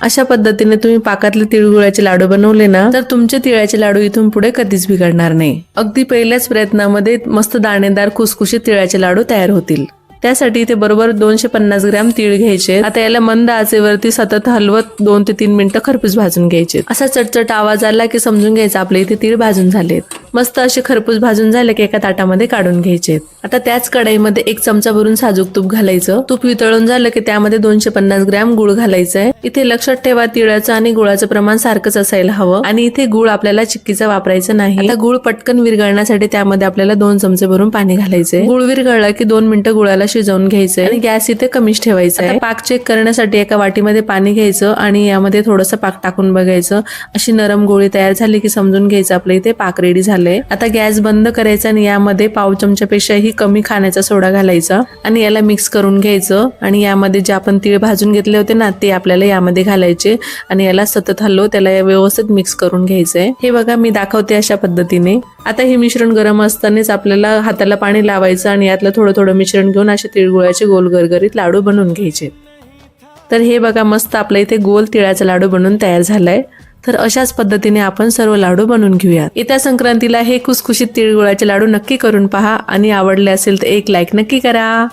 अशा पद्धतीने तुम्ही पाकातले तिळगुळाचे लाडू बनवले ना तर तुमचे तिळाचे लाडू इथून पुढे कधीच बिघडणार नाही. अगदी पहिल्याच प्रयत्नामध्ये मस्त दाणेदार खुसखुशीत तिळाचे लाडू तयार होतील. त्यासाठी इथे बरोबर 250 ग्रॅम तीळ घ्यायचे. आता याला मंद आचेवरती सतत हलवत 2 ते 3 मिनिटं खरपूस भाजून घ्यायचे. असा चटचट आवाज आला की समजून घ्यायचं आपले इथे तीळ भाजून झालेत. मस्त असे खरपूस भाजून झाले की एका ताटामध्ये काढून घ्यायचे. आता त्याच कढईमध्ये 1 चमचा भरून साजूक तूप घालायचं. तूप वितळून झालं की त्यामध्ये 250 ग्रॅम गुळ घालायचंय. इथे लक्षात ठेवा तिळाचं आणि गुळाचं प्रमाण सारखंच असायला हवं आणि इथे गुळ आपल्याला चिक्कीचा वापरायचा नाही. आता गुळ पटकन विरघळण्यासाठी त्यामध्ये आपल्याला 2 चमचे भरून पाणी घालायचंय. गुळ विरघळला की 2 मिनिटं गुळाला शिजवून घ्यायचंय आणि गॅस इथे कमीच ठेवायचा आहे. पाक चेक करण्यासाठी एका वाटीमध्ये पाणी घ्यायचं आणि यामध्ये थोडंसं पाक टाकून बघायचं. अशी नरम गोळी तयार झाली की समजून घ्यायचं आपलं इथे पाक रेडी झालंय. आता गॅस बंद करायचा आणि यामध्ये पाव चमच्यापेक्षाही कमी खाण्याचा सोडा घालायचा आणि याला मिक्स करून घ्यायचं आणि यामध्ये जे आपण तीळ भाजून घेतले होते ना ते आपल्याला यामध्ये घालायचे आणि याला सतत हलवून त्याला व्यवस्थित मिक्स करून घ्यायचंय. हे बघा मी दाखवते अशा पद्धतीने. आता हे मिश्रण गरम असतानाच आपल्याला हाताला पाणी लावायचं आणि यातलं थोडं थोडं मिश्रण घेऊन असे तिळगुळाचे गोल गरगरीत लाडू बनवून घ्यायचे. तर हे बघा मस्त आपल्या इथे गोल तिळाचा लाडू बनवून तयार झालाय. तर अशाच पद्धतीने आपण सर्व लाडू बनवून घेऊयात. येत्या संक्रांतीला हे खुसखुशीत तिळगुळाचे लाडू नक्की करून पहा आणि आवडले असेल तर एक लाईक नक्की करा.